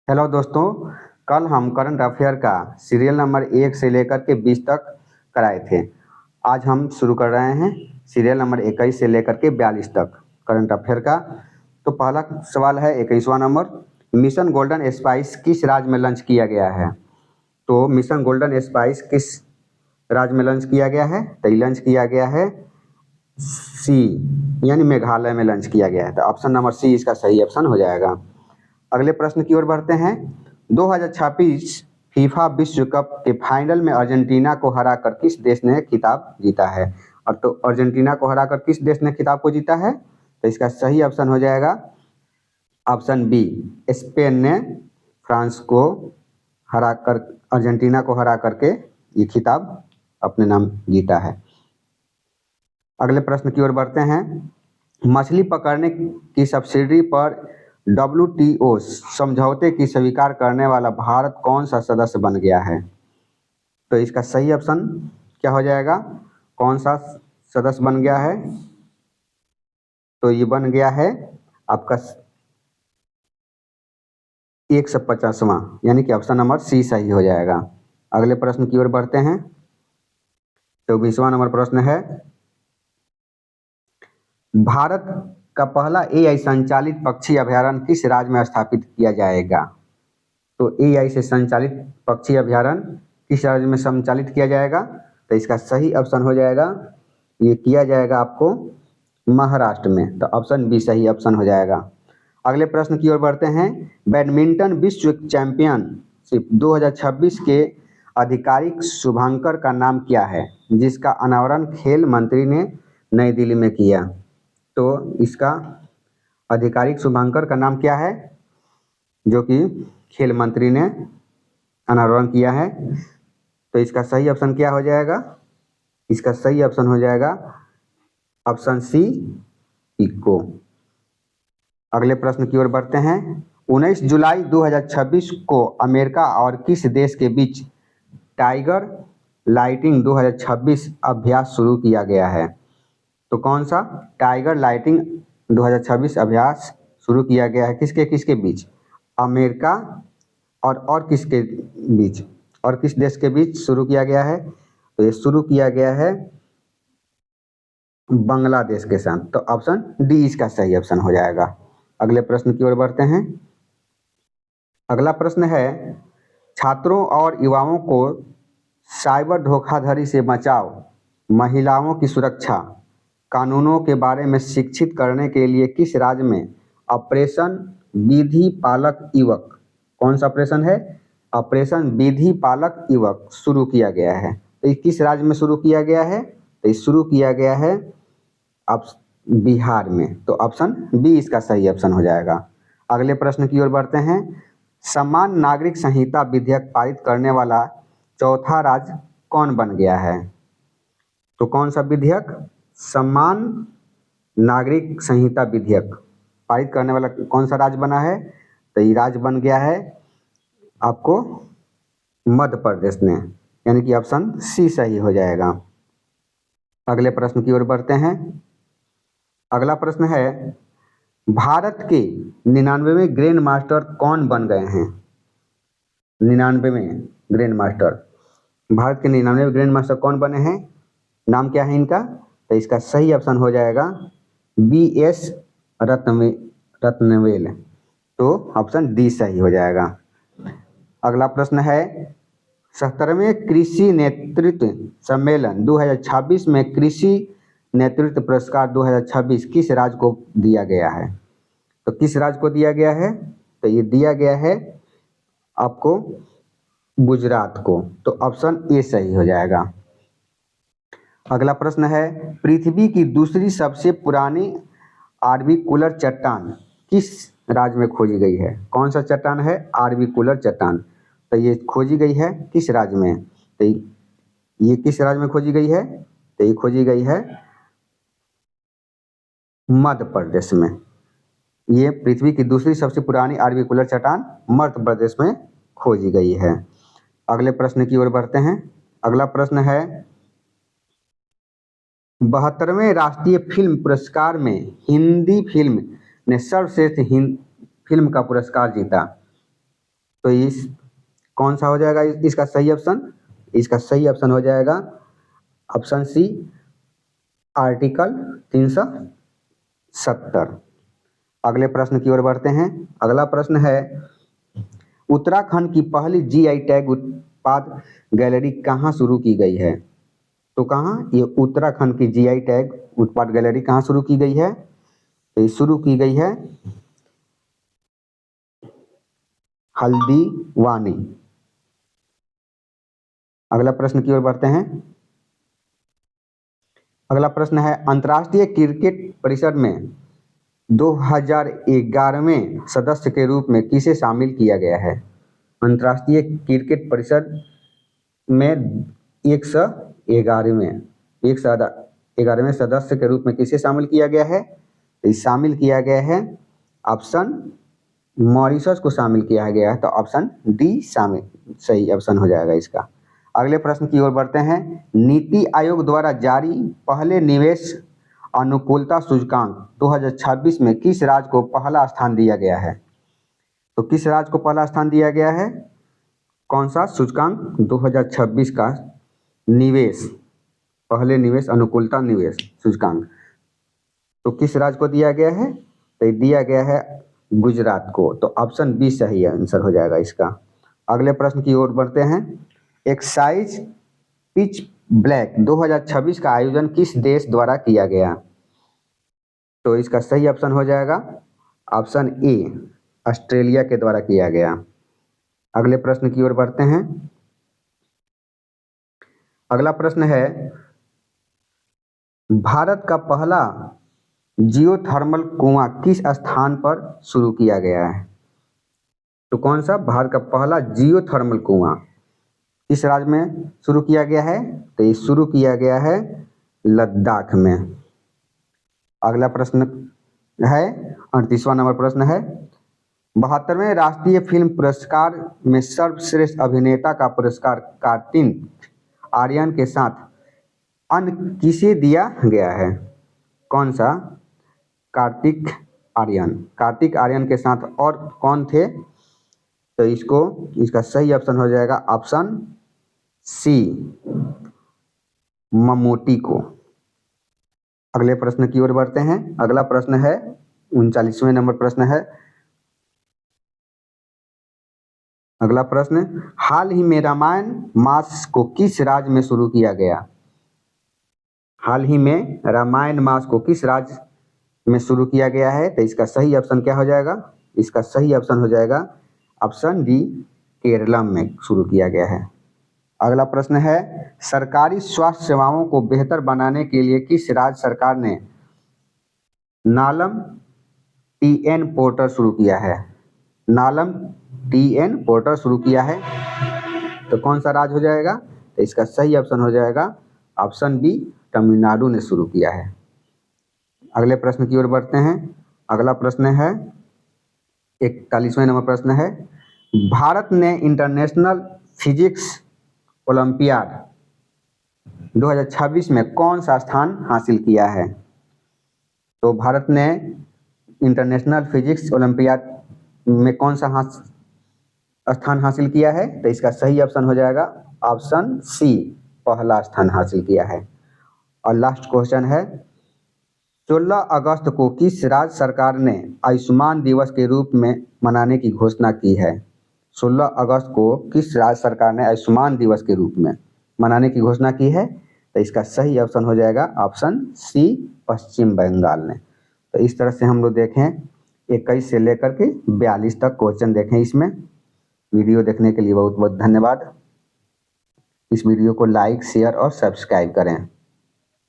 Hello दोस्तों। कल हम करंट अफेयर का सीरियल नंबर 1 से लेकर के 20 तक कराए थे। आज हम शुरू कर रहे हैं सीरियल नंबर 21 से लेकर के 42 तक करंट अफेयर का। तो पहला सवाल है 21वां नंबर, मिशन गोल्डन स्पाइस किस राज्य में लॉन्च किया गया है? तो मिशन गोल्डन स्पाइस किस राज्य में लॉन्च किया गया है? तो ये लॉन्च किया गया है सी, यानी मेघालय में लॉन्च किया गया है। तो ऑप्शन नंबर सी इसका सही ऑप्शन हो जाएगा। अगले प्रश्न की ओर बढ़ते हैं। 2026 फीफा विश्व कप के फाइनल में अर्जेंटीना को हराकर किस देश ने खिताब जीता है? और तो अर्जेंटीना को हराकर किस देश ने खिताब को जीता है? तो इसका सही ऑप्शन हो जाएगा ऑप्शन बी, स्पेन ने फ्रांस को हराकर, अर्जेंटीना को हरा करके ये खिताब अपने नाम जीता है। अगले प्रश्न की ओर बढ़ते हैं। मछली पकड़ने की सब्सिडी पर WTO समझौते की स्वीकार करने वाला भारत कौन सा सदस्य बन गया है? तो इसका सही ऑप्शन क्या हो जाएगा? कौन सा सदस्य बन गया है? तो ये बन गया है आपका 150वां, यानी कि ऑप्शन नंबर सी सही हो जाएगा। अगले प्रश्न की ओर बढ़ते हैं। 24वां नंबर प्रश्न है, भारत का पहला AI संचालित पक्षी अभयारण्य किस राज्य में स्थापित किया जाएगा? तो AI से संचालित पक्षी अभयारण्य किस राज्य में संचालित किया जाएगा? तो इसका सही ऑप्शन हो जाएगा, ये किया जाएगा आपको महाराष्ट्र में। तो ऑप्शन बी सही ऑप्शन हो जाएगा। अगले प्रश्न की ओर बढ़ते हैं। बैडमिंटन विश्व चैंपियनशिप 2026 के आधिकारिक शुभांकर का नाम क्या है, जिसका अनावरण खेल मंत्री ने नई दिल्ली में किया? तो इसका आधिकारिक शुभांकर का नाम क्या है जो कि खेल मंत्री ने अनावरण किया है? तो इसका सही ऑप्शन क्या हो जाएगा? इसका सही ऑप्शन हो जाएगा ऑप्शन सी, इको। अगले प्रश्न की ओर बढ़ते हैं। 19 जुलाई 2026 को अमेरिका और किस देश के बीच टाइगर लाइटिंग 2026 अभ्यास शुरू किया गया है? तो कौन सा टाइगर लाइटिंग 2026 अभ्यास शुरू किया गया है? किसके किसके बीच? अमेरिका और किसके बीच, और किस देश के बीच शुरू किया गया है? तो ये शुरू किया गया है बांग्लादेश के साथ। तो ऑप्शन डी इसका सही ऑप्शन हो जाएगा। अगले प्रश्न की ओर बढ़ते हैं। अगला प्रश्न है, छात्रों और युवाओं को साइबर धोखाधड़ी से बचाव, महिलाओं की सुरक्षा कानूनों के बारे में शिक्षित करने के लिए किस राज्य में ऑपरेशन विधि पालक युवक, कौन सा ऑपरेशन है? ऑपरेशन विधि पालक युवक शुरू किया गया है। तो ये किस राज्य में शुरू किया गया है? तो ये शुरू किया गया है बिहार में। तो ऑप्शन बी इसका सही ऑप्शन हो जाएगा। अगले प्रश्न की ओर बढ़ते हैं। समान नागरिक संहिता विधेयक पारित करने वाला चौथा राज्य कौन बन गया है? तो कौन सा विधेयक? समान नागरिक संहिता विधेयक पारित करने वाला कौन सा राज्य बना है? तो ये राज्य बन गया है आपको मध्य प्रदेश ने, यानी कि ऑप्शन सी सही हो जाएगा। अगले प्रश्न की ओर बढ़ते हैं। अगला प्रश्न है, भारत के 99वें ग्रैंड मास्टर कौन बन गए हैं? 99वें ग्रैंड मास्टर, भारत के 99वें ग्रैंड मास्टर कौन बने हैं? नाम क्या है इनका? तो इसका सही ऑप्शन हो जाएगा BS रत्नवेल। तो ऑप्शन डी सही हो जाएगा। अगला प्रश्न है, 70वें कृषि नेतृत्व सम्मेलन 2026 में कृषि नेतृत्व पुरस्कार 2026 किस राज्य को दिया गया है? तो किस राज्य को दिया गया है? तो ये दिया गया है आपको गुजरात को। तो ऑप्शन ए सही हो जाएगा। अगला प्रश्न है, पृथ्वी की दूसरी सबसे पुरानी आर्बिकुलर चट्टान किस राज्य में खोजी गई है? कौन सा चट्टान है? आर्बिकुलर चट्टान। तो ये खोजी गई है किस राज्य में? तो ये किस राज्य में खोजी गई है? तो ये खोजी गई है मध्य प्रदेश में। ये पृथ्वी की दूसरी सबसे पुरानी आर्बिकुलर चट्टान मध्य प्रदेश में खोजी गई है। अगले प्रश्न की ओर बढ़ते हैं। अगला प्रश्न है, 72वें राष्ट्रीय फिल्म पुरस्कार में हिंदी फिल्म ने सर्वश्रेष्ठ फिल्म का पुरस्कार जीता। तो इस कौन सा हो जाएगा इसका सही ऑप्शन? इसका सही ऑप्शन हो जाएगा ऑप्शन सी, आर्टिकल 370। अगले प्रश्न की ओर बढ़ते हैं। अगला प्रश्न है, उत्तराखंड की पहली जीआई टैग उत्पाद गैलरी कहाँ शुरू की गई है? तो कहाँ ये उत्तराखंड की जीआई टैग उत्पाद गैलरी कहाँ शुरू की गई है? तो ये शुरू की गई है हल्द्वानी। अगला प्रश्न की ओर बढ़ते हैं। अगला प्रश्न है, अंतर्राष्ट्रीय क्रिकेट परिषद में 2011वें सदस्य के रूप में किसे शामिल किया गया है? अंतर्राष्ट्रीय क्रिकेट परिषद में 111वें सदस्य के रूप में किसे शामिल किया गया है? तो शामिल किया गया है ऑप्शन मॉरिशस को शामिल किया गया है, तो ऑप्शन डी शामिल सही ऑप्शन हो जाएगा इसका। अगले प्रश्न की ओर बढ़ते हैं। नीति आयोग द्वारा जारी पहले निवेश अनुकूलता सूचकांक 2026 में किस राज्य को पहला स्थान दिया गया है? तो किस राज्य को पहला स्थान दिया गया है? कौन सा सूचकांक 2026 का निवेश, पहले निवेश अनुकूलता निवेश सूचकांक, तो किस राज्य को दिया गया है? तो दिया गया है गुजरात को, तो ऑप्शन बी सही आंसर हो जाएगा इसका। अगले प्रश्न की ओर बढ़ते हैं। एक्साइज पिच ब्लैक 2026 का आयोजन किस देश द्वारा किया गया? तो इसका सही ऑप्शन हो जाएगा ऑप्शन ए, ऑस्ट्रेलिया के द्वारा किया गया। अगले प्रश्न की ओर बढ़ते हैं। अगला प्रश्न है, भारत का पहला जियोथर्मल कुआं किस स्थान पर शुरू किया गया है? तो कौन सा भारत का पहला जियोथर्मल कुआं किस राज्य में शुरू किया गया है? तो ये शुरू किया गया है लद्दाख में। अगला प्रश्न है 38वां नंबर प्रश्न है, 72वें राष्ट्रीय फिल्म पुरस्कार में सर्वश्रेष्ठ अभिनेता का पुरस्कार कार्तिक आर्यन के साथ अन्य किसे दिया गया है? कौन सा? कार्तिक आर्यन के साथ और कौन थे? तो इसका सही ऑप्शन हो जाएगा ऑप्शन सी, ममूटी को। अगले प्रश्न की ओर बढ़ते हैं। अगला प्रश्न है 39वें नंबर प्रश्न है। अगला प्रश्न, हाल ही में रामायण मास को किस राज्य में शुरू किया गया? हाल ही में रामायण मास को किस राज्य में शुरू किया गया है? तो इसका सही ऑप्शन क्या हो जाएगा? इसका सही ऑप्शन हो जाएगा ऑप्शन डी, केरलम में शुरू किया गया है। अगला प्रश्न है, सरकारी स्वास्थ्य सेवाओं को बेहतर बनाने के लिए किस राज्य सरकार ने नालम टीएन पोर्टल शुरू किया है? नालम टीएन पोर्टल शुरू किया है, तो कौन सा राज्य हो जाएगा? तो इसका सही ऑप्शन हो जाएगा ऑप्शन बी, तमिलनाडु ने शुरू किया है। अगले प्रश्न की ओर बढ़ते हैं। अगला प्रश्न है 41वें नंबर प्रश्न है, भारत ने इंटरनेशनल फिजिक्स ओलंपियाड 2026 में कौन सा स्थान हासिल किया है? तो भारत ने इंटरनेशनल फिजिक्स ओलंपियाड में कौन सा स्थान हासिल किया है? तो इसका सही ऑप्शन हो जाएगा ऑप्शन सी, पहला स्थान हासिल किया है। और लास्ट क्वेश्चन है, 16 अगस्त को किस राज्य सरकार ने आयुष्मान दिवस के रूप में मनाने की घोषणा की है? 16 अगस्त को किस राज्य सरकार ने आयुष्मान दिवस के रूप में मनाने की घोषणा की है? तो इसका सही ऑप्शन हो जाएगा ऑप्शन सी, पश्चिम बंगाल ने। तो इस तरह से हम लोग देखें 21 से लेकर के 42 तक क्वेश्चन देखें इसमें। वीडियो देखने के लिए बहुत बहुत धन्यवाद। इस वीडियो को लाइक, शेयर और सब्सक्राइब करें।